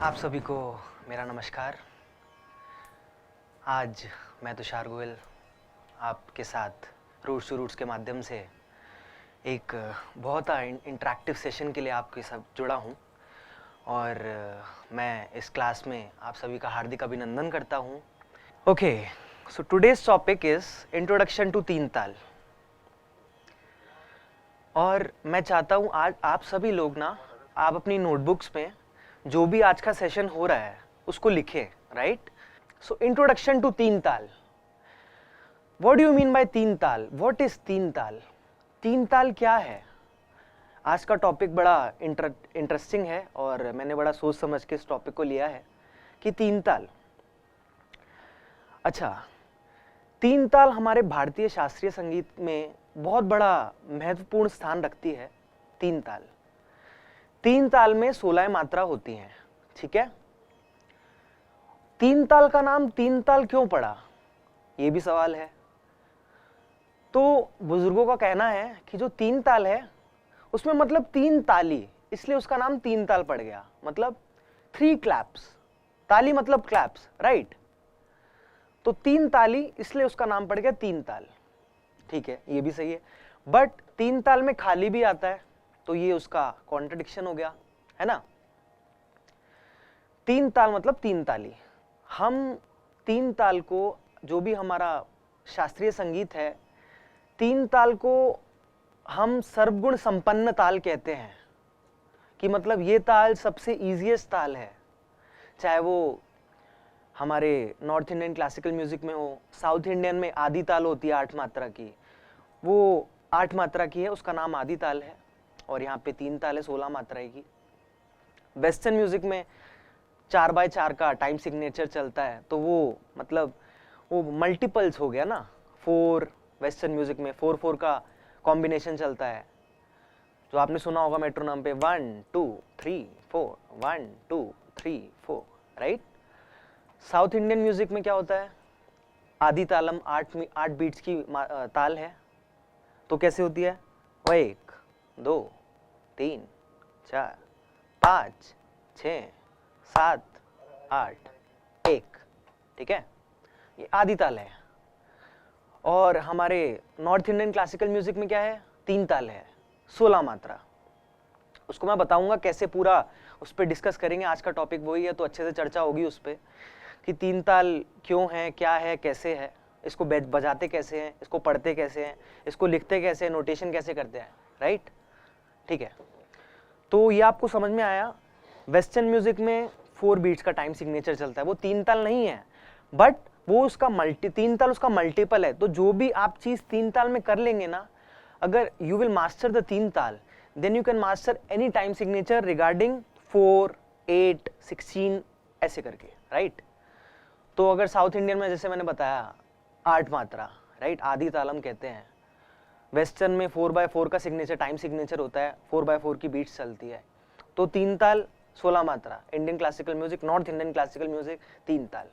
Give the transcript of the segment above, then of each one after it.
आप सभी को मेरा नमस्कार। आज मैं तुषार गोयल आपके साथ रूट्स टू रूट्स के माध्यम से एक बहुत इंटरेक्टिव सेशन के लिए आपके साथ जुड़ा हूँ और मैं इस क्लास में आप सभी का हार्दिक अभिनंदन करता हूँ। Okay, so today's topic is introduction to teen taal. और मैं चाहता हूँ आज आप सभी लोग ना आप अपनी नोटबुक्स में जो भी आज का सेशन हो रहा है उसको लिखें, right? So introduction to teen ताल। What do you mean by तीन ताल? व्हाट इज तीन ताल? तीन ताल क्या है? आज का टॉपिक बड़ा इंटरेस्टिंग है और मैंने बड़ा सोच समझ के इस टॉपिक को लिया है कि तीन ताल। अच्छा, तीन ताल हमारे भारतीय शास्त्रीय संगीत में बहुत बड़ा महत्वपूर्ण स्थान रखती है। तीन ताल, तीन ताल में 16 मात्रा होती हैं, ठीक है? तीन ताल का नाम तीन ताल क्यों पड़ा, यह भी सवाल है। तो बुजुर्गों का कहना है कि जो तीन ताल है उसमें मतलब तीन ताली, इसलिए उसका नाम तीन ताल पड़ गया। मतलब 3 क्लैप्स, ताली मतलब क्लैप्स, राइट? तो तीन ताली इसलिए उसका नाम पड़ गया तीन ताल, ठीक है, ये भी सही है। बट तीन ताल में खाली भी आता है तो ये उसका कॉन्ट्रडिक्शन हो गया, है ना? तीन ताल मतलब तीन ताली। हम तीन ताल को, जो भी हमारा शास्त्रीय संगीत है, तीन ताल को हम सर्वगुण संपन्न ताल कहते हैं। कि मतलब ये ताल सबसे इजीएस्ट ताल है, चाहे वो हमारे नॉर्थ इंडियन क्लासिकल म्यूजिक में हो, साउथ इंडियन में आदि ताल होती है 8 मात्रा की, वो 8 मात्रा की है, उसका नाम आदि ताल है। और यहाँ पे तीन ताल है 16 मात्राएं की। वेस्टर्न म्यूजिक में 4/4 का टाइम सिग्नेचर चलता है, तो वो मतलब वो मल्टीपल्स हो गया ना। 4 वेस्टर्न म्यूजिक में 4/4 का कॉम्बिनेशन चलता है, जो आपने सुना होगा मेट्रोनोम पे 1 2 3 4 1 2 3 4, राइट? साउथ इंडियन म्यूजिक में क्या होता है? आदि तालम 8 बीट्स की ताल है, तो कैसे होती है? 1 2 3 4 5 6 7 8 1, ठीक है? ये आदि ताल है। और हमारे नॉर्थ इंडियन क्लासिकल म्यूजिक में क्या है? तीन ताल है, 16 मात्रा। उसको मैं बताऊंगा कैसे, पूरा उस पर डिस्कस करेंगे। आज का टॉपिक वही है, तो अच्छे से चर्चा होगी उस पर कि तीन ताल क्यों है, क्या है, कैसे है, इसको बजाते कैसे हैं, इसको पढ़ते कैसे हैं, इसको लिखते कैसे हैं, नोटेशन कैसे करते हैं, राइट? ठीक है, तो ये आपको समझ में आया। वेस्टर्न म्यूजिक में 4 बीट्स का टाइम सिग्नेचर चलता है, वो तीन ताल नहीं है, बट वो उसका तीन ताल उसका मल्टीपल है। तो जो भी आप चीज तीन ताल में कर लेंगे ना, अगर you will master the teen taal, then you can master any time signature regarding 4 8 16 ऐसे करके, राइट? तो अगर साउथ इंडियन में जैसे मैंने बताया 8 मात्रा, राइट, आदि तालम कहते हैं। वेस्टर्न में 4/4 का सिग्नेचर टाइम सिग्नेचर होता है, 4/4 की बीट्स चलती है, तो तीन ताल 16 मात्रा। Indian classical music, north Indian classical music, तीन ताल।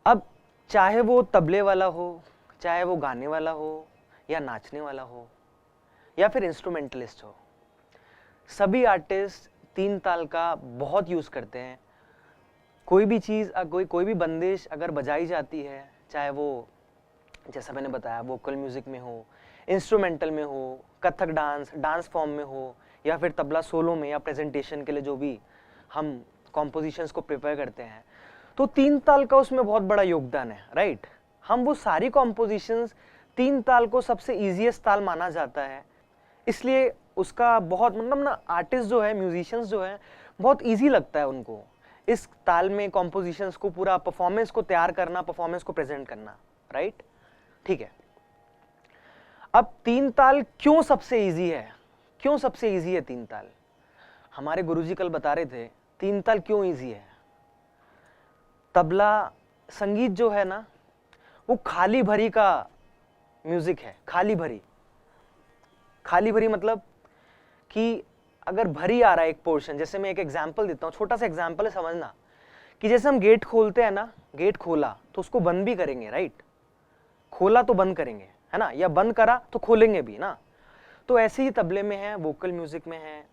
अब चाहे वो तबले वाला हो, चाहे वो गाने वाला हो, या नाचने वाला हो, या फिर इंस्ट्रूमेंटलिस्ट हो, सभी आर्टिस्ट तीन ताल का बहुत यूज करते हैं। कोई भी चीज, कोई भी बंदिश अगर बजाई जाती है, चाहे वो जैसा मैंने बताया वोकल म्यूजिक में हो, इंस्ट्रूमेंटल में हो, कथक डांस फॉर्म में हो, या फिर तबला सोलो में, या प्रेजेंटेशन के लिए जो भी हम कॉम्पोजिशंस को प्रिपेयर करते हैं, तो तीन ताल का उसमें बहुत बड़ा योगदान है, राइट? हम वो सारी कॉम्पोजिशंस, तीन ताल को सबसे इजीएस्ट ताल माना जाता है, इसलिए उसका बहुत मतलब ना आर्टिस्ट जो है, म्यूजिशियंस जो है, बहुत ईजी लगता है उनको इस ताल में कॉम्पोजिशंस को, पूरा परफॉर्मेंस को तैयार करना, परफॉर्मेंस को प्रेजेंट करना, राइट? ठीक है, अब तीन ताल क्यों सबसे इजी है? क्यों सबसे इजी है तीन ताल? हमारे गुरुजी कल बता रहे थे तीन ताल क्यों इजी है। तबला संगीत जो है ना, वो खाली भरी का म्यूजिक है। खाली भरी मतलब कि अगर भरी आ रहा है एक पोर्शन, जैसे मैं एक एग्जांपल देता हूँ, छोटा सा एग्जांपल है, समझना कि जैसे हम गेट खोलते हैं ना, गेट खोला तो उसको बंद भी करेंगे, राइट? खोला तो बंद करेंगे, है ना? या बंद करा तो खोलेंगे भी ना। तो ऐसे ही तबले में है, वोकल म्यूजिक में है,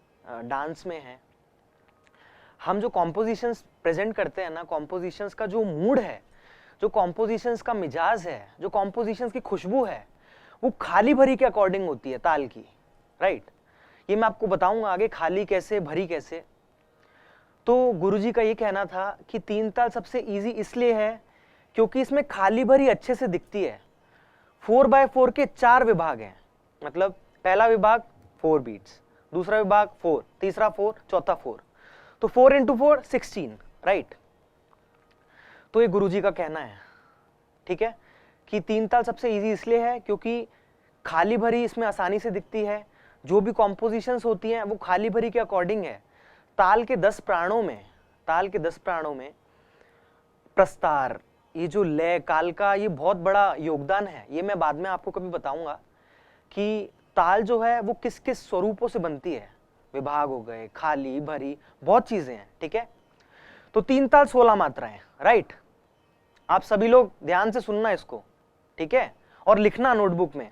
डांस में है। हम जो कॉम्पोजिशंस प्रेजेंट करते हैं ना, कॉम्पोजिशंस का जो मूड है, जो कॉम्पोजिशंस का मिजाज है, जो कॉम्पोजिशंस की खुशबू है, वो खाली भरी के अकॉर्डिंग होती है ताल की, राइट। ये मैं आपको बताऊंगा आगे, खाली कैसे भरी कैसे। तो गुरुजी का ये कहना था कि तीन ताल सबसे इजी इसलिए है क्योंकि इसमें खाली भरी अच्छे से दिखती है। 4/4 के 4 विभाग हैं, मतलब पहला विभाग 4 बीट्स, दूसरा विभाग 4, तीसरा 4, चौथा 4, तो 4 into 4 16, राइट। तो ये गुरुजी का कहना है, ठीक है, कि तीन ताल सबसे इजी इसलिए है क्योंकि खाली भरी इसमें आसानी से दिखती है, जो भी कॉम्पोजिशंस होती हैं वो खाली भरी के अकॉर्डिंग है। ताल के 10 प्राणों में प्रस्तार, ये जो लय काल का ये बहुत बड़ा योगदान है। ये मैं बाद में आपको कभी बताऊंगा कि ताल जो है वो किस किस स्वरूपों से बनती है, विभाग हो गए, खाली भरी, बहुत चीजें हैं, ठीक है। तो तीन ताल 16 मात्राएं, राइट। आप सभी लोग ध्यान से सुनना इसको, ठीक है, और लिखना नोटबुक में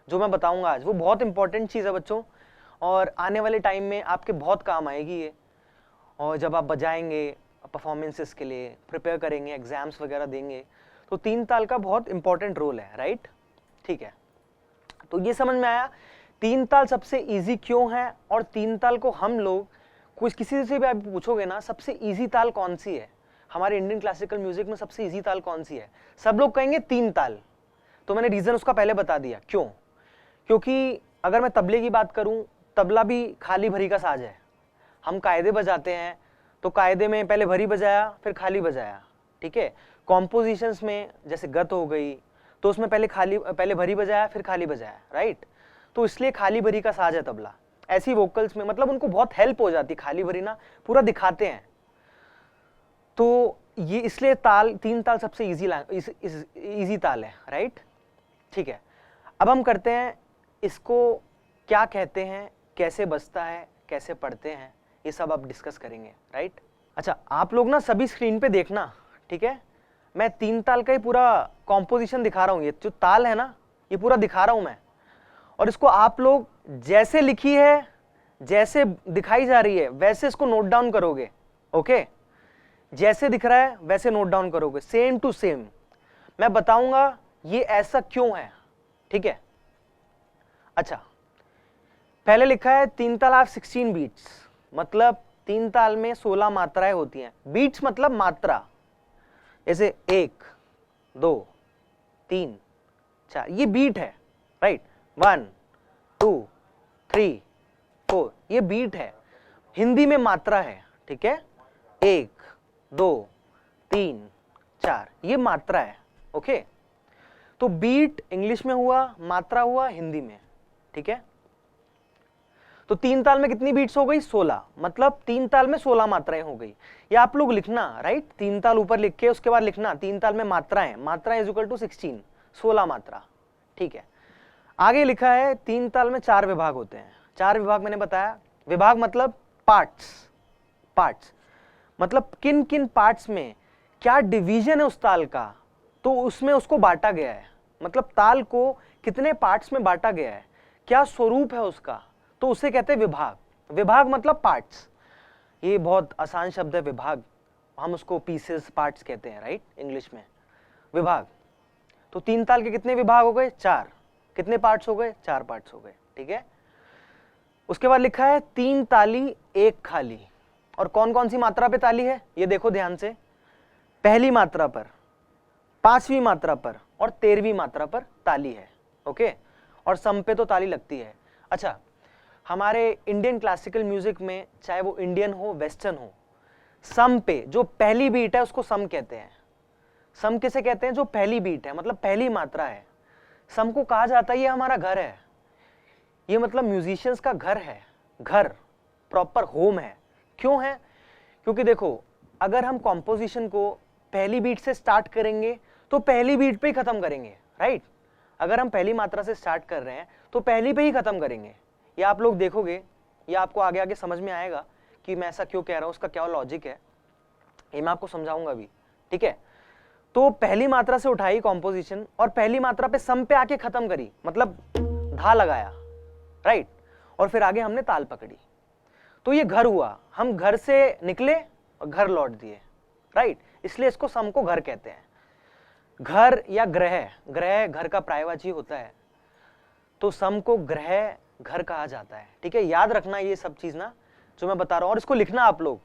जो मैं बताऊंगा आज, वो बहुत इंपॉर्टेंट चीज है बच्चों, और आने वाले टाइम में आपके बहुत काम आएगी ये। और जब आप बजाएंगे परफॉर्मेंसेस के लिए प्रिपेयर करेंगे, एग्जाम्स वगैरह देंगे, तो तीन ताल का बहुत इंपॉर्टेंट रोल है, राइट, ठीक है। तो ये समझ में आया तीन ताल सबसे इजी क्यों है, और तीन ताल को हम लोग कुछ किसी से भी आप पूछोगे ना सबसे इजी ताल कौन सी है, हमारे इंडियन क्लासिकल म्यूजिक में सबसे इजी ताल कौन सी है, सब लोग कहेंगे तीन ताल। तो मैंने रीजन उसका पहले बता दिया क्यों, क्योंकि अगर मैं तबले की बात करूं, तबला भी खाली भरी का साज है। हम कायदे बजाते हैं तो कायदे में पहले भरी बजाया फिर खाली बजाया, ठीक है। कॉम्पोजिशंस में जैसे गत हो गई तो उसमें पहले भरी बजाया फिर खाली बजाया, राइट। तो इसलिए खाली भरी का साज है तबला। ऐसी वोकल्स में मतलब उनको बहुत हेल्प हो जाती है, खाली भरी ना पूरा दिखाते हैं। तो ये इसलिए ताल तीन ताल सबसे इजी ताल है, राइट, ठीक है। अब हम करते हैं इसको क्या कहते हैं, कैसे बजता है, कैसे पढ़ते हैं, ये सब आप डिस्कस करेंगे, राइट। अच्छा, आप लोग ना सभी स्क्रीन पे देखना, ठीक है। मैं तीन ताल का ही पूरा कॉम्पोजिशन दिखा रहा हूं, ये जो ताल है ना ये पूरा दिखा रहा हूं मैं, और इसको आप लोग जैसे लिखी है, जैसे दिखाई जा रही है वैसे इसको नोट डाउन करोगे, ओके। जैसे दिख रहा है वैसे नोट डाउन करोगे, सेम टू सेम। मैं बताऊंगा ये ऐसा क्यों है, ठीक है। अच्छा, पहले लिखा है तीन ताल ऑफ 16 बीट्स, मतलब तीन ताल में 16 मात्राएं होती हैं। बीट्स मतलब मात्रा, जैसे 1 2 3 4, ये बीट है, राइट। 1 2 3 4, ये बीट है। हिंदी में मात्रा है, ठीक है। 1 2 3 4, ये मात्रा है, ओके। तो बीट इंग्लिश में हुआ, मात्रा हुआ हिंदी में, ठीक है। तो तीन ताल में कितनी बीट्स हो गई, 16, मतलब तीन ताल में 16 मात्राएं हो गई। ये आप लोग लिखना, राइट, तीन ताल ऊपर लिख के उसके बाद लिखना तीन ताल में मात्राएं, मात्रा इज इक्वल टू 16, 16 मात्रा, ठीक है। आगे लिखा है तीन ताल में 4 विभाग होते हैं। 4 विभाग मैंने बताया, विभाग मतलब पार्ट्स, मतलब किन किन पार्ट्स में क्या डिवीजन है उस ताल का, तो उसमें उसको बांटा गया है, मतलब ताल को कितने पार्ट्स में बांटा गया है, क्या स्वरूप है उसका, तो उसे कहते हैं विभाग। विभाग मतलब पार्ट्स, ये बहुत आसान शब्द है विभाग, हम उसको पीसेस पार्ट्स कहते हैं, राइट, इंग्लिश में विभाग। तो तीन ताल के कितने विभाग हो गए, 4, कितने पार्ट्स हो गए, 4 पार्ट्स हो गए, ठीक है। उसके बाद लिखा है तीन ताली एक खाली, और कौन कौन सी मात्रा पे ताली है ये देखो ध्यान से, पहली मात्रा पर, 5वीं मात्रा पर और 13वीं मात्रा पर ताली है, ओके, और सम पे तो ताली लगती है। अच्छा, हमारे इंडियन क्लासिकल म्यूजिक में चाहे वो इंडियन हो वेस्टर्न हो, सम पे जो पहली बीट है उसको सम कहते हैं। सम किसे कहते हैं, जो पहली बीट है, मतलब पहली मात्रा है। सम को कहा जाता है ये हमारा घर है, ये मतलब म्यूजिशियंस का घर है, घर प्रॉपर होम है। क्यों है, क्योंकि देखो अगर हम कॉम्पोजिशन को पहली बीट से स्टार्ट करेंगे तो पहली बीट पे ही खत्म करेंगे, राइट। अगर हम पहली मात्रा से स्टार्ट कर रहे हैं तो पहली पे ही खत्म करेंगे। ये आप लोग देखोगे, ये आपको आगे आगे समझ में आएगा कि मैं ऐसा क्यों कह रहा हूं, उसका क्या लॉजिक है, ये मैं आपको समझाऊंगा अभी, ठीक है। तो पहली मात्रा से उठाई कॉम्पोजिशन और पहली मात्रा पे सम पे आके खत्म करी, मतलब धा लगाया, राइट, और फिर आगे हमने ताल पकड़ी। तो ये घर हुआ, हम घर से निकले और घर लौट दिए, राइट, इसलिए इसको सम को घर कहते हैं। घर या ग्रह, ग्रह घर का पर्यायवाची होता है, तो सम को ग्रह घर कहा जाता है। ठीक है, याद रखना ये सब चीज ना जो मैं बता रहा हूं, और इसको लिखना आप लोग,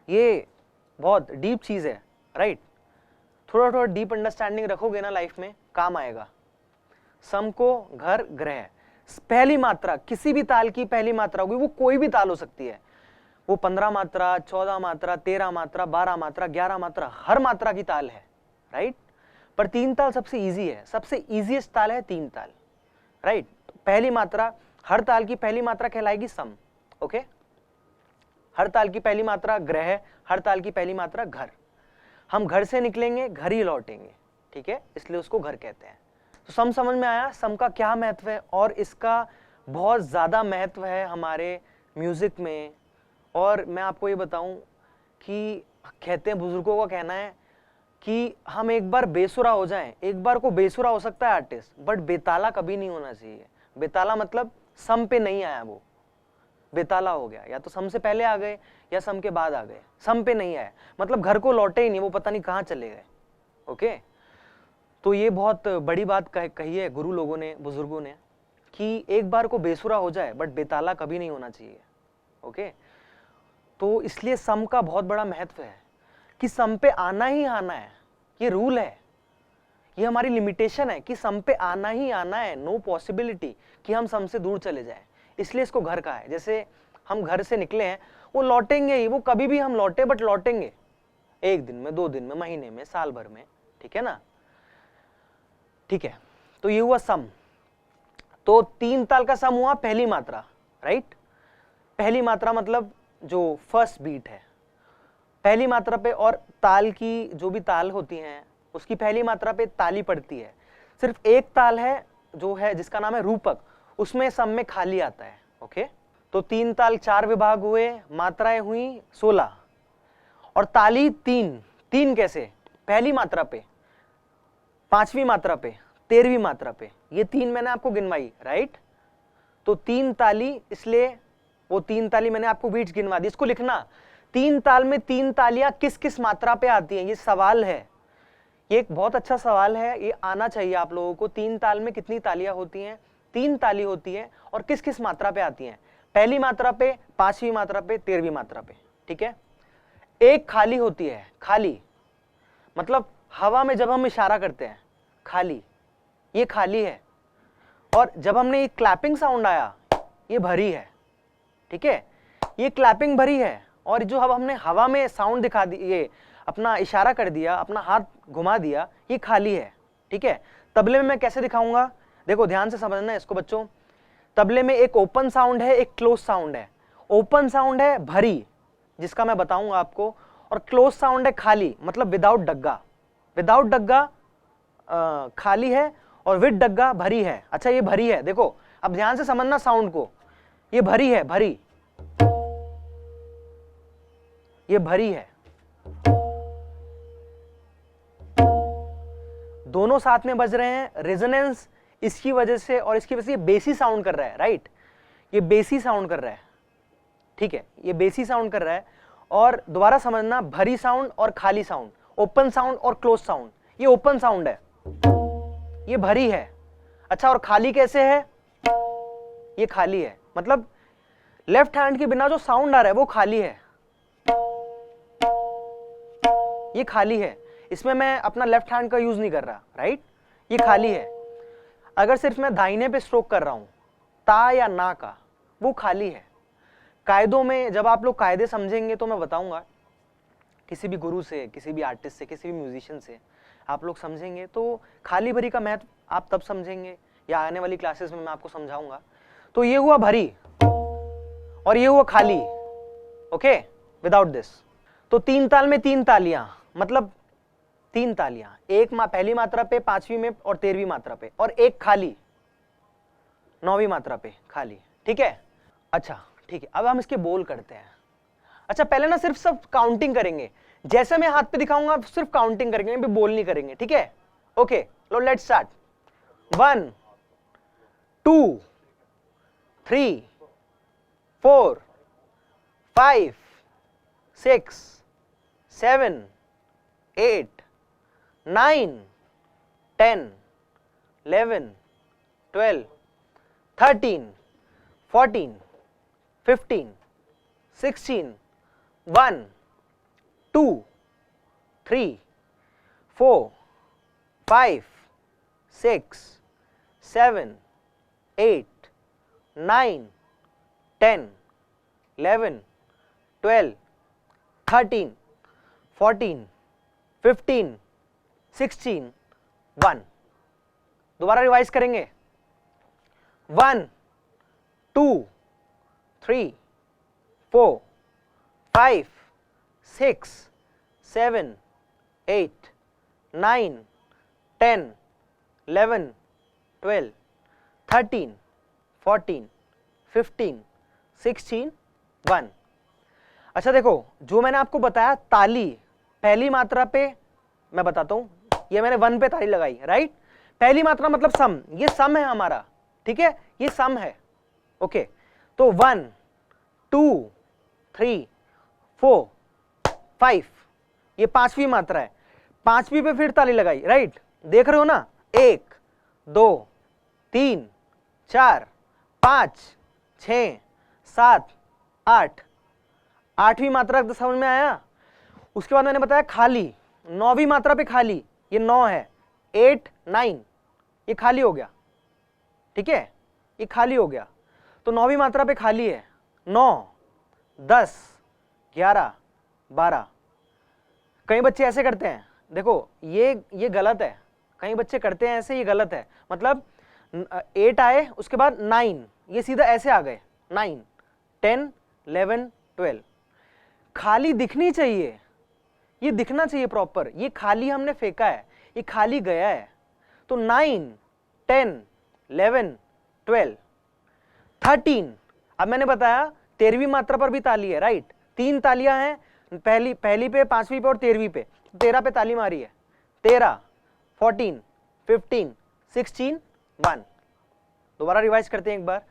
ये बहुत डीप चीज है, राइट। थोड़ा थोड़ा डीप अंडरस्टैंडिंग रखोगे ना लाइफ में काम आएगा। सम को घर ग्रह, पहली मात्रा, किसी भी ताल की पहली मात्रा होगी, वो कोई भी ताल हो सकती है, वो 15 मात्रा, 14 मात्रा, 13 मात्रा, 12 मात्रा, 11 मात्रा, हर मात्रा की ताल है, राइट। पर तीन ताल सबसे इजी है, सबसे इजीएस्ट ताल है तीन ताल, राइट। पहली मात्रा, हर ताल की पहली मात्रा कहलाएगी सम, ओके। हर ताल की पहली मात्रा ग्रह, हर ताल की पहली मात्रा घर। हम घर से निकलेंगे घर ही लौटेंगे, ठीक है, इसलिए उसको घर कहते हैं। तो सम समझ में आया, सम का क्या महत्व है, और इसका बहुत ज्यादा महत्व है हमारे म्यूजिक में। और मैं आपको ये बताऊं कि कहते हैं, बुजुर्गों का कहना है कि हम एक बार बेसुरा हो जाएं, एक बार को बेसुरा हो सकता है आर्टिस्ट, बट बेताला कभी नहीं होना चाहिए। बेताला मतलब सम पे नहीं आया, वो बेताला हो गया, या तो सम से पहले आ गए या सम के बाद आ गए, सम पे नहीं आया मतलब घर को लौटे ही नहीं, वो पता नहीं कहाँ चले गए, ओके। तो ये बहुत बड़ी बात कही है गुरु लोगों ने, बुजुर्गों ने, कि एक बार को बेसुरा हो जाए बट बेताला कभी नहीं होना चाहिए, ओके। तो इसलिए सम का बहुत बड़ा महत्व है कि सम पे आना ही आना है, ये रूल है, ये हमारी लिमिटेशन है कि सम पे आना ही आना है, नो पॉसिबिलिटी कि हम सम से दूर चले जाएं, इसलिए इसको घर का है। जैसे हम घर से निकले हैं, वो लौटेंगे ही, वो कभी भी हम लौटे बट लौटेंगे, एक दिन में, 2 दिन में, महीने में, साल भर में, ठीक है ना, ठीक है। तो ये हुआ सम। तो तीन ताल का सम हुआ पहली मात्रा, राइट। पहली मात्रा मतलब जो फर्स्ट बीट है, पहली मात्रा पे, और ताल की जो भी ताल होती हैं उसकी पहली मात्रा पे ताली पड़ती है। सिर्फ एक ताल है जो है जिसका नाम है रूपक, उसमें सम में खाली आता है, ओके। तो तीन ताल 4 विभाग हुए, मात्राएं हुई 16, और ताली तीन, तीन कैसे, पहली मात्रा पे, पांचवी मात्रा पे, 13वीं मात्रा पे, ये तीन मैंने आपको गिनवाई, राइट। तो तीन ताली, इसलिए वो तीन ताली मैंने आपको बीट्स गिनवा दी। इसको लिखना, तीन ताल में तीन तालियां किस किस मात्रा पे आती हैं, ये सवाल है, ये एक बहुत अच्छा सवाल है, ये आना चाहिए आप लोगों को। तीन ताल में कितनी तालियां होती हैं, तीन ताली होती है, और किस किस मात्रा पे आती हैं, पहली मात्रा पे, पांचवी मात्रा पे, 13वीं मात्रा पे, ठीक है। एक खाली होती है, खाली मतलब हवा में जब हम इशारा करते हैं, खाली, ये खाली है। और जब हमने ये क्लैपिंग साउंड आया, ये भरी है, ठीक है, ये क्लैपिंग भरी है। और जो अब हमने हवा में साउंड दिखा दी, ये अपना इशारा कर दिया, अपना हाथ घुमा दिया, ये खाली है, ठीक है। तबले में मैं कैसे दिखाऊंगा, देखो ध्यान से समझना है इसको बच्चों। तबले में एक ओपन साउंड है, एक क्लोज साउंड है। ओपन साउंड है भरी, जिसका मैं बताऊंगा आपको, और क्लोज साउंड है खाली, मतलब विदाउट डग्गा। विदाउट डग्गा खाली है, और विद डग्गा भरी है। अच्छा, ये भरी है, देखो अब ध्यान से समझना साउंड को, ये भरी है, भरी, ये भरी है, दोनों साथ में बज रहे हैं। रेजोनेंस इसकी वजह से और इसकी वजह से ये बेसी साउंड कर रहा है, राइट, ये बेसी साउंड कर रहा है, ठीक है, ये बेसी साउंड कर रहा है। और दोबारा समझना, भरी साउंड और खाली साउंड, ओपन साउंड और क्लोज साउंड, ये ओपन साउंड है, ये भरी है। अच्छा, और खाली कैसे है, ये खाली है, मतलब लेफ्ट हैंड के बिना जो साउंड आ रहा है वो खाली है, ये खाली है, इसमें मैं अपना लेफ्ट हैंड का यूज नहीं कर रहा, राइट, ये खाली है। अगर सिर्फ मैं दाहिने पे स्ट्रोक कर रहा हूं, ता या ना का, वो खाली है। कायदों में जब आप लोग कायदे समझेंगे तो मैं बताऊंगा, किसी भी गुरु से, किसी भी आर्टिस्ट से, किसी भी म्यूजिशियन से आप लोग समझेंगे तो खाली भरी का महत्व आप तब समझेंगे, या आने वाली क्लासेस में मैं आपको समझाऊंगा। तो ये हुआ भरी और ये हुआ खाली, ओके, विदाउट दिस। तो तीन ताल में तीन तालियां, मतलब तीन तालियां, एक पहली मात्रा पे, पांचवी में और 13वीं मात्रा पे, और एक खाली 9वीं मात्रा पे खाली, ठीक है। अच्छा ठीक है, अब हम इसके बोल करते हैं। अच्छा, पहले ना सिर्फ सब काउंटिंग करेंगे, जैसे मैं हाथ पे दिखाऊंगा सिर्फ काउंटिंग करेंगे, भी बोल नहीं करेंगे, ठीक है। Okay, low let's start. 1 2 3 4 5 6 7 8 9 10 11 12 13 14 15 16 1 2 3 4 5 6 7 8 9 10 11 12 13 14 15 16 1। दोबारा रिवाइज करेंगे। 1 2 3 4 5 6 7 8 9 10 11 12 13 14 15 16 1। अच्छा देखो, जो मैंने आपको बताया ताली, पहली मात्रा पे मैं बताता हूं, ये मैंने 1 पे ताली लगाई, राइट। पहली मात्रा मतलब सम, ये सम है हमारा, ठीक है, ये सम है। ओके, तो 1 2 3 4 5, ये पांचवी मात्रा है, पांचवी पे फिर ताली लगाई, राइट। देख रहे हो ना, 1 2 3 4 5 6 7 8, आठवीं मात्रा समझ में आया। उसके बाद मैंने बताया खाली, नौवीं मात्रा पे खाली, ये 9 है, 8 9, ये खाली हो गया, ठीक है, ये खाली हो गया। तो नौवीं मात्रा पे खाली है, 9 10 11 12। कई बच्चे ऐसे करते हैं, देखो ये गलत है, कई बच्चे करते हैं ऐसे, ये गलत है। मतलब 8 आए, उसके बाद 9, ये सीधा ऐसे आ गए, 9 10 11 12। खाली दिखनी चाहिए, ये दिखना चाहिए प्रॉपर, ये खाली हमने फेंका है, ये खाली गया है। तो 9 10 11 12 13। अब मैंने बताया 13वीं मात्रा पर भी ताली है, राइट। 3 तालियां हैं, पहली पे, पांचवी पे और 13वीं पे, 13 पे ताली मारी है। 13 14 15 16 1। दोबारा रिवाइज करते हैं एक बार,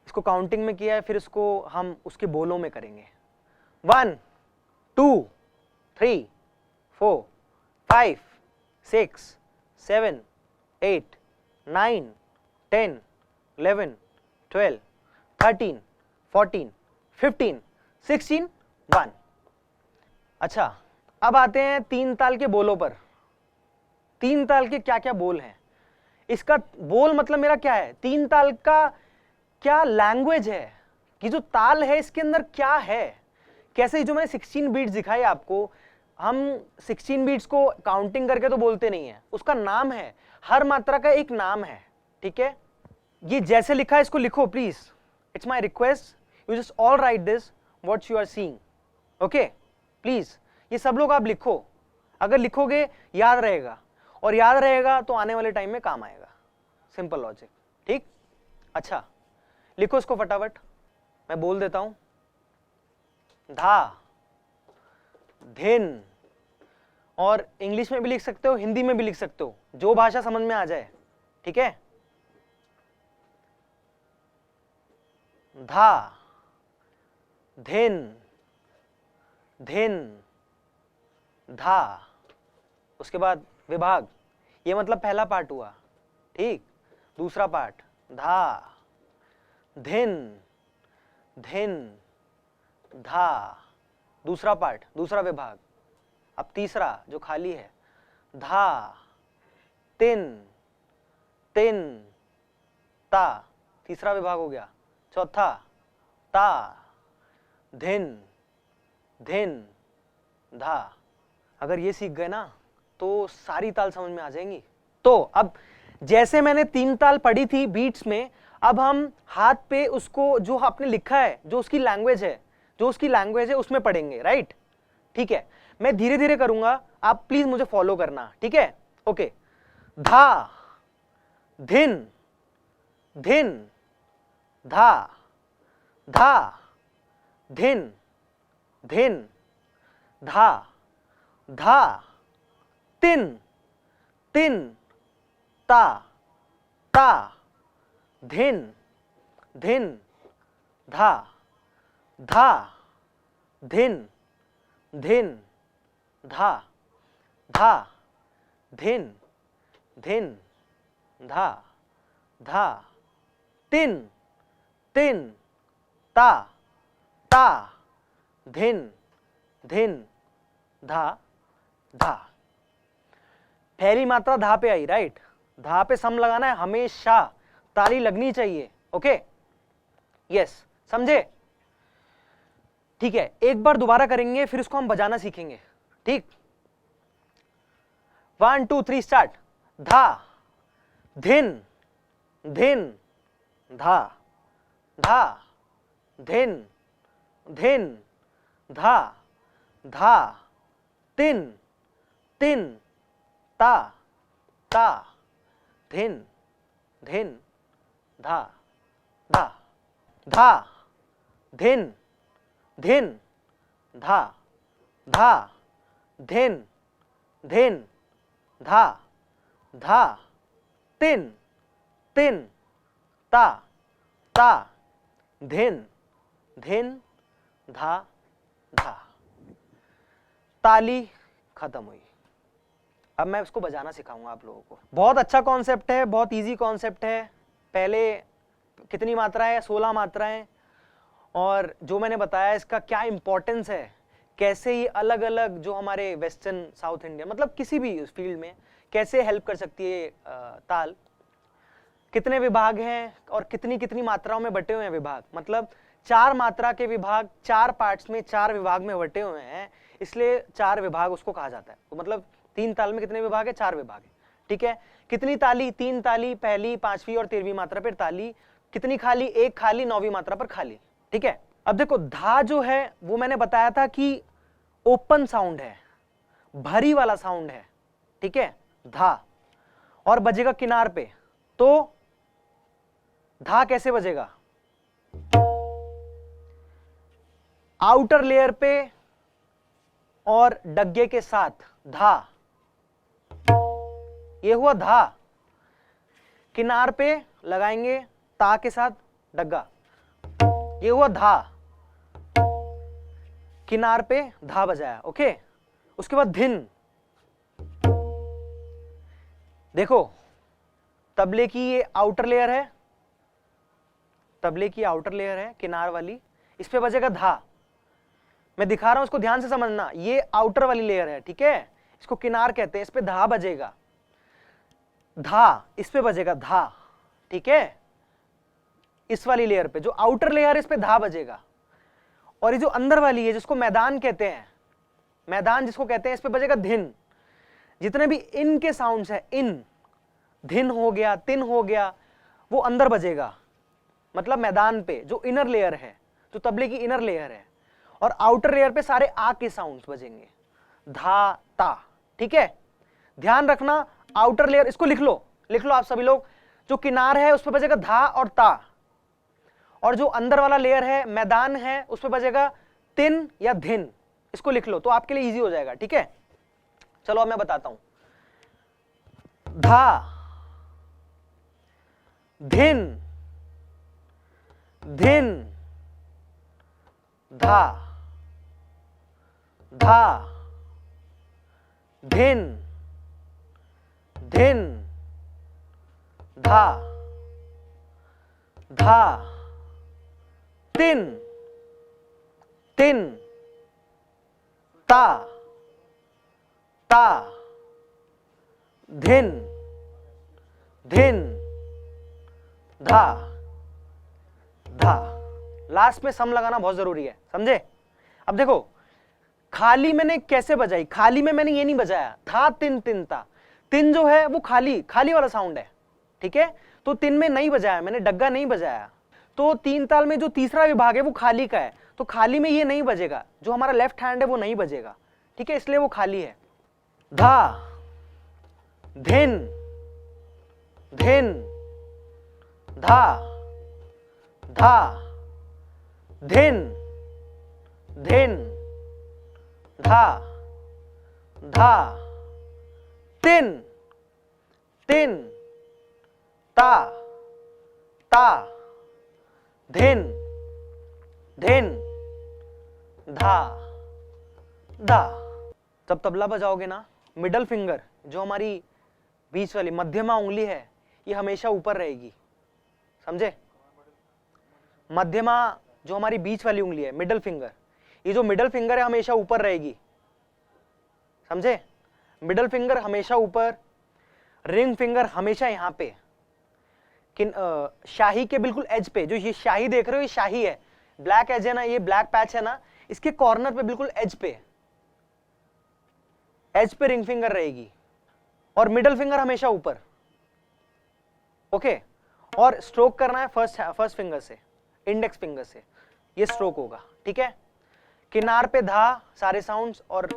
इसको काउंटिंग में किया है, फिर इसको हम उसके बोलों में करेंगे। 1 2 3 4 5 6 7 8 9 10 11 12 13 14 15 16 1। अच्छा, अब आते हैं 3 ताल के बोलों पर। 3 ताल के क्या क्या बोल हैं, इसका बोल मतलब मेरा क्या है, 3 ताल का क्या लैंग्वेज है, कि जो ताल है इसके अंदर क्या है। कैसे जो मैंने 16 बीट्स दिखाई आपको, हम 16 बीट्स को काउंटिंग करके तो बोलते नहीं है, उसका नाम है, हर मात्रा का एक नाम है, ठीक है। ये जैसे लिखा है इसको लिखो please, it's my request, you just all write this what you are seeing, okay please. ये सब लोग आप लिखो, अगर लिखोगे याद रहेगा, और याद रहेगा तो आने वाले टाइम में काम आएगा, सिंपल लॉजिक, ठीक। अच्छा लिखो इसको फटाफट, मैं बोल देता हूं। धा, धिन, और इंग्लिश में भी लिख सकते हो, हिंदी में भी लिख सकते हो, जो भाषा समझ में आ जाए, ठीक है। धा, धिन, धिन, धा। उसके बाद विभाग, ये मतलब पहला पार्ट हुआ, ठीक। दूसरा पार्ट, धा, धिन, धिन, धा, दूसरा पार्ट, दूसरा विभाग। अब तीसरा जो खाली है, धा, तिन, तिन, ता, तीसरा विभाग हो गया। चौथा, ता, धिन, धिन, धा। अगर ये सीख गए ना तो सारी ताल समझ में आ जाएंगी। तो अब जैसे मैंने 3 ताल पढ़ी थी बीट्स में, अब हम हाथ पे उसको जो आपने लिखा है, जो उसकी लैंग्वेज है, उसमें पढ़ेंगे, राइट। ठीक है, मैं धीरे धीरे करूंगा, आप प्लीज मुझे फॉलो करना, ठीक है। ओके, धा, धिन, धिन, धा, धा, धिन, धिन, धा, धा, तिन, तिन, ता, ता, धिन, धिन, धा, धा, धिन धिन धा धा धिन धिन धा धा तिन तिन ता ता धिन धिन धा धा। पहली मात्रा धा पे आई, राइट। धा पे सम लगाना है हमेशा, ताली लगनी चाहिए। ओके, यस, समझे? ठीक है, एक बार दोबारा करेंगे, फिर इसको हम बजाना सीखेंगे। ठीक, 1 2 3 स्टार्ट। धा धिन धिन धा धा धिन धिन धा धा तिन तिन ता ता धिन धिन धा धा धा धिन धिन धा धा धिन धिन धा धा तिन तिन ता ता धिन धिन धा धा। ताली खत्म हुई। अब मैं इसको बजाना सिखाऊंगा आप लोगों को। बहुत अच्छा कॉन्सेप्ट है, बहुत इजी कॉन्सेप्ट है। पहले कितनी मात्राएं है? 16 मात्राएं। और जो मैंने बताया इसका क्या इंपॉर्टेंस है, कैसे ये अलग अलग जो हमारे वेस्टर्न साउथ इंडियन मतलब किसी भी फील्ड में कैसे हेल्प कर सकती है ताल। कितने विभाग हैं और कितनी कितनी मात्राओं में बटे हुए हैं विभाग, मतलब 4 मात्रा के विभाग 4 पार्ट्स में 4 विभाग में बटे हुए हैं, इसलिए 4 विभाग उसको कहा जाता है। तो मतलब 3 ताल में कितने विभाग है? 4 विभाग है। ठीक है, कितनी ताली? 3 ताली, पहली, 5वीं और 13वीं मात्रा पर ताली। कितनी खाली? 1 खाली 9वीं मात्रा पर खाली। ठीक है, अब देखो धा जो है वो मैंने बताया था कि ओपन साउंड है, भरी वाला साउंड है। ठीक है, धा, और बजेगा किनार पे। तो धा कैसे बजेगा? आउटर लेयर पे और डग्गे के साथ धा, ये हुआ धा। किनार पे लगाएंगे ता के साथ डग्गा, ये हुआ धा। किनार पे धा बजाया। ओके, उसके बाद धिन। देखो तबले की ये आउटर लेयर है, तबले की आउटर लेयर है किनार वाली, इस पे बजेगा धा। मैं दिखा रहा हूं, इसको ध्यान से समझना। ये आउटर वाली लेयर है, ठीक है, इसको किनार कहते हैं। इस पे धा बजेगा, धा इस पे बजेगा धा। ठीक है, इस वाली लेयर पे जो आउटर लेयर है इस पे धा बजेगा। और ये जो अंदर वाली है जिसको मैदान कहते हैं, मैदान जिसको कहते हैं, इस पे बजेगा धिन। जितने भी इन के साउंड्स है, इन, धिन हो गया, तिन हो गया, वो अंदर बजेगा, मतलब मैदान पे जो इनर लेयर है, जो तबले की इनर लेयर है। और आउटर लेयर पे सारे आ के साउंड्स बजेंगे, धा ता। ठीक है, ध्यान रखना आउटर लेयर, इसको लिख लो, लिख लो आप सभी लोग। जो किनार है उस पे बजेगा धा और ता, और जो अंदर वाला लेयर है, मैदान है, उस पे बजेगा तिन या धिन। इसको लिख लो तो आपके लिए इजी हो जाएगा। ठीक है, चलो अब मैं बताता हूं। धा धिन धिन धा धा धिन धिन धा धा तिन तिन ता ता धिन धिन धा धा। लास्ट में सम लगाना बहुत जरूरी है, समझे? अब देखो खाली मैंने कैसे बजाई, खाली में मैंने ये नहीं बजाया था तिन तिन ता। तिन जो है वो खाली खाली वाला साउंड है, ठीक है, तो तिन में नहीं बजाया मैंने, डग्गा नहीं बजाया। तो 3 ताल में जो तीसरा विभाग है वो खाली का है, तो खाली में ये नहीं बजेगा, जो हमारा लेफ्ट हैंड है वो नहीं बजेगा। ठीक है, इसलिए वो खाली है। धा धिन धिन धा धा धिन धिन धा धा तिन तिन ता ता धिन धिन धा, धा। जब तबला बजाओगे ना, मिडल फिंगर जो हमारी बीच वाली मध्यमा उंगली है, ये हमेशा ऊपर रहेगी, समझे? मध्यमा जो हमारी बीच वाली उंगली है, मिडल फिंगर, ये जो मिडल फिंगर है हमेशा ऊपर रहेगी, समझे? मिडल फिंगर हमेशा ऊपर, रिंग फिंगर हमेशा यहां पे, शाही के बिल्कुल एज पे, जो ये शाही देख रहे हो ये शाही है, ब्लैक एज है ना, ये ब्लैक पैच है ना, इसके कॉर्नर पे बिल्कुल एज पे रिंग फिंगर रहेगी और मिडल फिंगर हमेशा ऊपर। ओके, और स्ट्रोक करना है फर्स्ट फिंगर से, इंडेक्स फिंगर से, ये स्ट्रोक होगा, ठीक है? किनार पे धा सारे साउंड्स और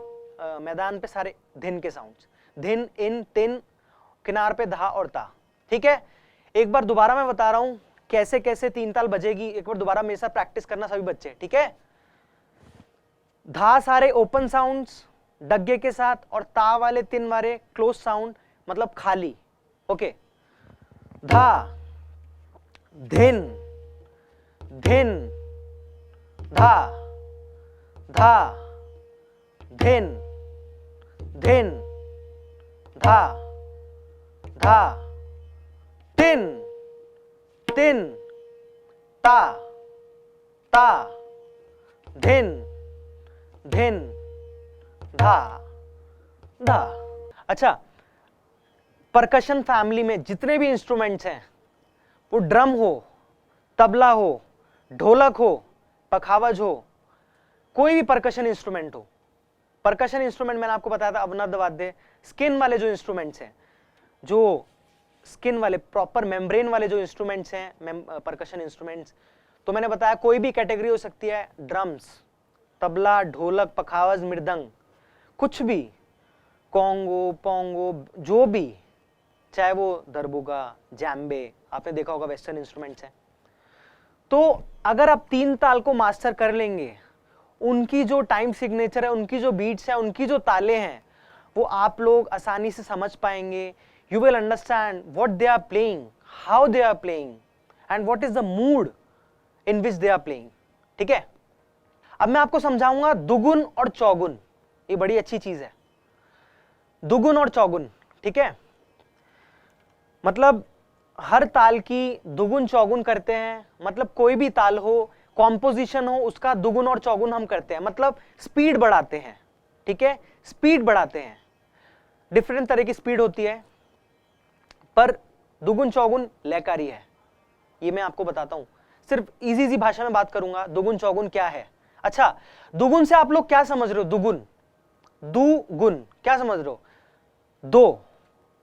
मैदान पे सारे धिन के साउंड्स, धिन, इन, तिन, किनार पे धा और ता, ठीक है? एक बार दोबारा मैं बता रहा हूं कैसे कैसे तीन ताल बजेगी, एक बार दोबारा मेरे साथ प्रैक्टिस करना सभी बच्चे, ठीक है? धा सारे ओपन साउंड्स डग्गे के साथ और ता वाले तीन वाले क्लोज साउंड, मतलब खाली। ओके, धा, धिन, धिन, धा, धा, धिन, धिन, धा, धा, तिन, तिन, ता, ता, धिन, धिन, धा, धा। अच्छा, परकशन फैमिली में जितने भी इंस्ट्रूमेंट्स हैं, वो ड्रम हो, तबला हो, ढोलक हो, पखावज हो, कोई भी परकशन इंस्ट्रूमेंट हो, परकशन इंस्ट्रूमेंट मैंने आपको बताया था अवनद वाद्य, स्किन वाले जो इंस्ट्रूमेंट्स हैं, जो स्किन वाले प्रॉपर मेम्ब्रेन वाले जो इंस्ट्रूमेंट्स हैं, परकशन इंस्ट्रूमेंट्स, तो मैंने बताया कोई भी कैटेगरी हो सकती है, ड्रम्स, तबला, ढोलक, पखावज, मृदंग, कुछ भी, कॉन्गो, पोंगो, जो भी, चाहे वो दरबुगा, जैम्बे, आपने देखा होगा वेस्टर्न इंस्ट्रूमेंट्स हैं। तो अगर आप तीन ताल को मास्टर कर लेंगे, उनकी जो टाइम सिग्नेचर है, उनकी जो बीट्स है, उनकी जो ताले हैं, वो आप लोग आसानी से समझ पाएंगे। You will understand what they are playing, how they are playing and what is the mood in which they are playing, ठीक है? अब मैं आपको समझाऊंगा दुगुन और चौगुन, ये बड़ी अच्छी चीज है, दुगुन और चौगुन, ठीक है? मतलब हर ताल की दुगुन चौगुन करते हैं, मतलब कोई भी ताल हो, कॉम्पोजिशन हो, उसका दुगुन और चौगुन हम करते हैं, मतलब स्पीड बढ़ाते हैं, ठीक है? स्पीड बढ़ाते हैं, डिफरेंट तरह की स्पीड होती है, पर दुगुन चौगुन लयकारी है, ये मैं आपको बताता हूं, सिर्फ इजी भाषा में बात करूंगा, दुगुन चौगुन क्या है। अच्छा, दुगुन से आप लोग क्या समझ रहे हो? दुगुन, दुगुन क्या समझ रहे हो? दो,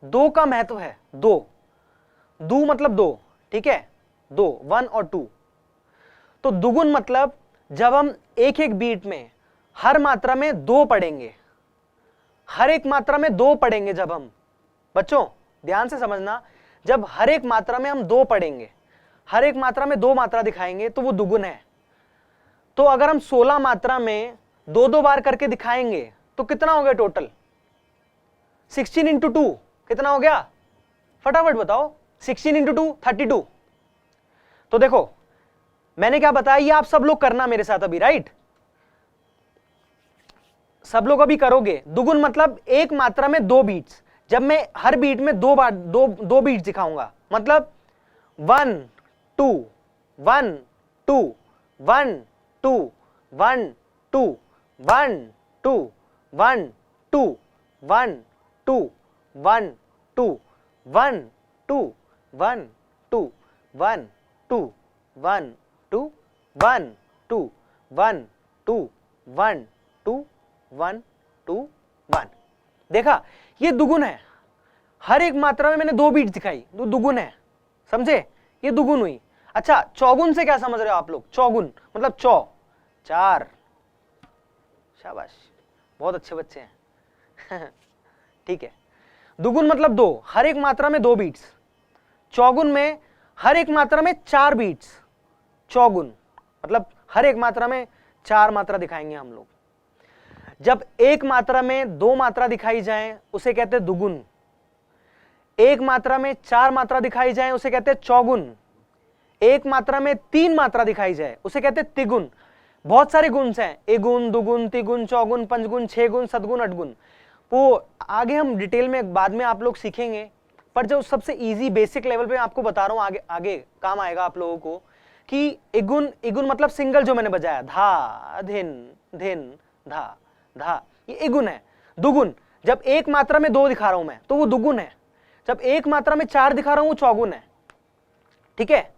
दो का महत्व है, दो, दो मतलब दो, ठीक है? दो, वन और टू। तो दुगुन मतलब जब हम एक एक बीट में हर मात्रा में दो पढ़ेंगे, हर एक मात्रा में दो पढ़ेंगे, जब हम, बच्चों ध्यान से समझना, जब हर एक मात्रा में हम दो पढ़ेंगे, हर एक मात्रा में दो मात्रा दिखाएंगे, तो वो दुगुन है। तो अगर हम 16 मात्रा में दो दो बार करके दिखाएंगे तो कितना हो गया टोटल? 16 इंटू 2 कितना हो गया? फटाफट बताओ। 16 इंटू 2 32। तो देखो मैंने क्या बताया, ये आप सब लोग करना मेरे साथ अभी, राइट? सब लोग अभी करोगे। दुगुन मतलब एक मात्रा में दो बीट्स, जब मैं हर बीट में दो बार दो बीट्स दिखाऊंगा, मतलब 1 2 1 2 1 2 1 2 1 2 1 2 1 2 1 2 1 2 1 2 1 2 1 2 1 2 1 2 1 2 1 2 1। देखा, ये दुगुन है, हर एक मात्रा में मैंने दो बीट दिखाई, तो दुगुन है, समझे? ये दुगुन हुई। अच्छा, चौगुन से क्या समझ रहे हो आप लोग? चौगुन मतलब चौ, चार, शाबाश, बहुत अच्छे बच्चे हैं ठीक है। दुगुन मतलब दो, हर एक मात्रा में दो बीट्स। चौगुन में हर एक मात्रा में चार बीट्स। चौगुन मतलब हर एक मात्रा में चार मात्रा दिखाएंगे हम लोग। जब एक मात्रा में दो मात्रा दिखाई जाए उसे कहते हैं दुगुन, एक मात्रा में चार मात्रा दिखाई जाए उसे कहते हैं चौगुन, एक मात्रा में तीन मात्रा दिखाई जाए उसे कहते हैं तिगुन। बहुत सारे गुण हैं, एगुण, दुगुण, तिगुण, चौगुण, पंचगुण, छह गुण, सतगुण, अठगुण। वो आगे हम डिटेल में बाद में आप लोग सीखेंगे, पर जो सबसे इजी बेसिक लेवल पे आपको बता रहा हूं, आगे आगे काम आएगा आप लोगों को कि एगुण, एगुण मतलब सिंगल जो मैंने बजाया, धा धिन धिन धा धा, ये एगुण है। दुगुण, जब एक मात्रा में 2 दिखा रहा हूं मैं तो वो दुगुण है, जब एक मात्रा में 4 दिखा रहा हूं वो चौगुण है। ठीक है,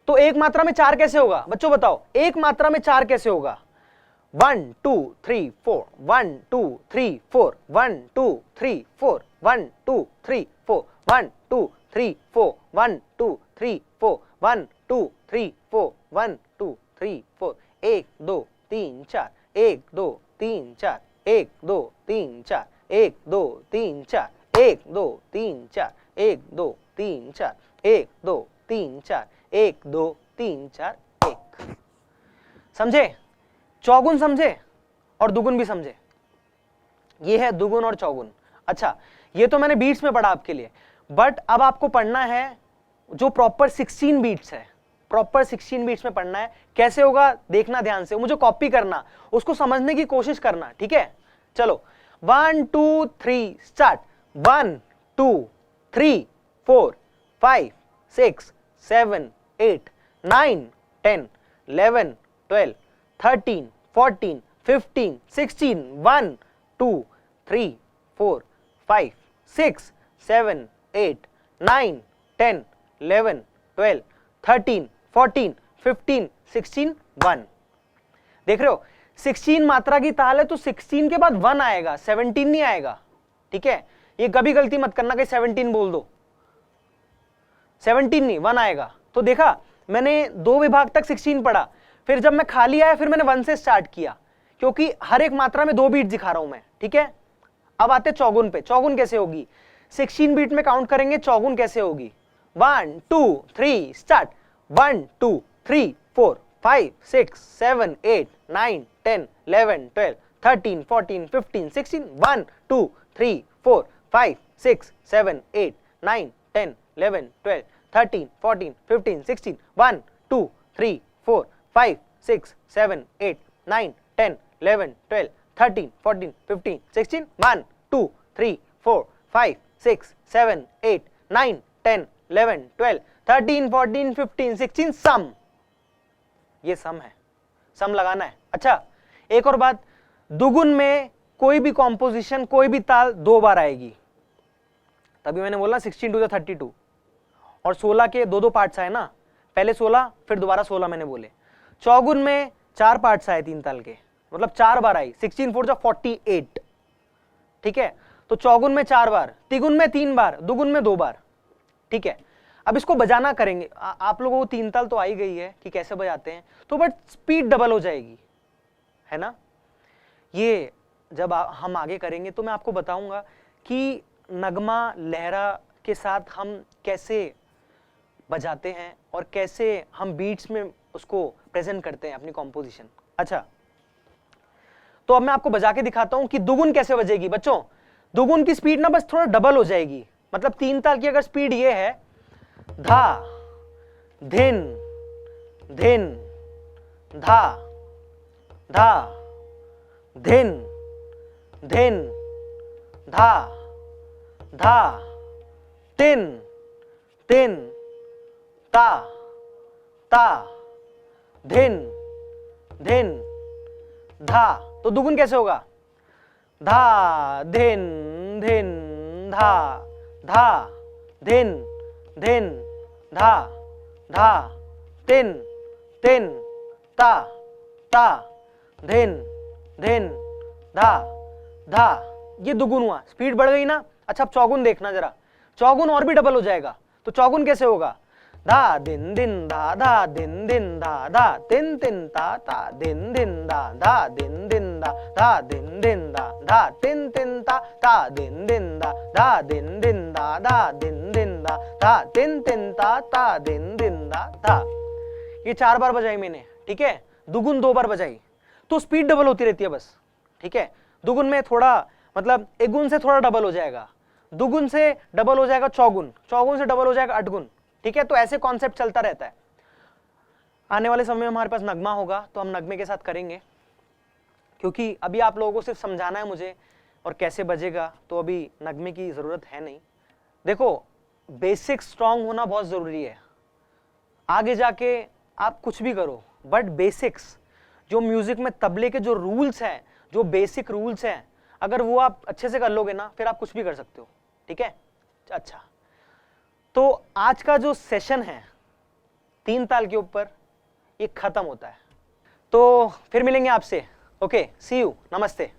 तो एक मात्रा में 4 कैसे होगा बच्चों बताओ, एक मात्रा में 4 कैसे होगा? 1 2 3 4, 1 2 3 4, 1 2 3 4, 1 2 3 4, 1 2 3 4, 1 2 3 4, 1 2 3 4, 1 2 3 4, 1 2 3 4, 1 2 3 4, 1 2 3 4, 1 2 3 4, 1 2 3 4, 1 2 3 4, 1 2 3 4, 1 2 3 4 1। समझे? चौगुन समझे और दुगुन भी समझे, ये है दुगुन और चौगुन। अच्छा, ये तो मैंने बीट्स में पढ़ा आपके लिए, बट अब आपको पढ़ना है जो प्रॉपर 16 बीट्स है, प्रॉपर 16 बीट्स में पढ़ना है। कैसे होगा देखना ध्यान से, मुझे कॉपी करना, उसको समझने की कोशिश करना। ठीक है, चलो 1 2 3 स्टार्ट। 1 2 3 4 5 6 7 8 9 10 11 12 13 14 15 16, 1 2 3 4 5 6 7 8 9 10 11 12 13 14 15 16 1। देख रहे हो 16 मात्रा की ताल है तो 16 के बाद 1 आएगा, 17 नहीं आएगा। ठीक है, ये कभी गलती मत करना कि 17 बोल दो, 17 नहीं 1 आएगा। तो देखा मैंने 2 विभाग तक 16 पढ़ा, फिर जब मैं खाली आया फिर मैंने 1 से स्टार्ट किया, क्योंकि हर एक मात्रा में 2 बीट दिखा रहा हूं मैं। ठीक है, अब आते चौगुन पे। चौगुन कैसे होगी? 16 बीट में काउंट करेंगे, चौगुन कैसे होगी? 1 2 3 स्टार्ट। 1 2 3 4 5 6 7 8 9 10 11 12 13 14 15 16, 1 2 3 4 5 6 7 8 9 10 11 12 13 14 15 16, 1 2 3 4 5 6 7 8 9 10 11 12 13 14 15 16, 1 2 3 4 5 6 7 8 9 10 11 12 13 14 15 16 सम। ये सम है, सम लगाना है। अच्छा, एक और बात, दुगुन में कोई भी कॉम्पोजिशन, कोई भी ताल 2 बार आएगी, तभी मैंने बोला 16 टू 32, और 16 के 2-2 पार्ट्स आए ना, पहले 16 फिर दोबारा 16 मैंने बोले। चौगुन में 4 पार्ट्स आए 3 ताल के, मतलब 4 बार आई, 16 4 48। ठीक है, तो चौगुन में 4 बार, तिगुन में 3 बार, दुगुन में 2 बार। ठीक है, अब इसको बजाना करेंगे। आप लोगों को 3 ताल तो आई गई है कि कैसे बजाते हैं, तो बट स्पीड डबल हो जाएगी, है ना। ये जब हम आगे करेंगे तो मैं आपको बताऊंगा कि नगमा लहरा के साथ हम कैसे बजाते हैं और कैसे हम बीट्स में उसको प्रेजेंट करते हैं अपनी कॉम्पोजिशन। अच्छा, तो अब मैं आपको बजा के दिखाता हूं कि दुगुन कैसे बजेगी। बच्चों, दुगुन की स्पीड ना बस थोड़ा डबल हो जाएगी, मतलब 3 ताल की अगर स्पीड ये है, धा धिन धिन धा धा धिन धिन धा धा तिन तिन ता ता धिन धिन धा। तो दुगुन कैसे होगा? धा धिन धिन धा धा धिन धिन धा धा तिन तिन ता ता धिन धिन धा धा। ये दुगुन हुआ, स्पीड बढ़ गई ना। अच्छा, अब चौगुन देखना जरा, चौगुन और भी डबल हो जाएगा। तो चौगुन कैसे होगा? धा दिन दिन धा धा दिन दिन धा धा तिन तिन ता ता दिन दिन धा धा दिन दिन धा दिन दिन धा तिन तिन ता दिन दिन धा दिन दिन धा दिन दिन धा तिन तिन ता दिन दिन धा। ये 4 बार बजाई मैंने। ठीक है, दुगुन 2 बार बजाई, तो स्पीड डबल होती रहती है बस। ठीक है, दुगुन में थोड़ा मतलब एगुन से थोड़ा डबल हो जाएगा, दुगुन से डबल हो जाएगा चौगुन, चौगुन से डबल हो जाएगा अठगुन। ठीक है, तो ऐसे कॉन्सेप्ट चलता रहता है। आने वाले समय में हमारे पास नगमा होगा तो हम नगमे के साथ करेंगे, क्योंकि अभी आप लोगों को सिर्फ समझाना है मुझे और कैसे बजेगा, तो अभी नगमे की ज़रूरत है नहीं। देखो, बेसिक स्ट्रांग होना बहुत ज़रूरी है। आगे जाके आप कुछ भी करो, बट बेसिक्स जो म्यूजिक में तबले के जो रूल्स हैं, जो बेसिक रूल्स हैं, अगर वो आप अच्छे से कर लोगे ना, फिर आप कुछ भी कर सकते हो। ठीक है, अच्छा, तो आज का जो सेशन है 3 ताल के ऊपर, ये खत्म होता है। तो फिर मिलेंगे आपसे। ओके, सी यू, नमस्ते।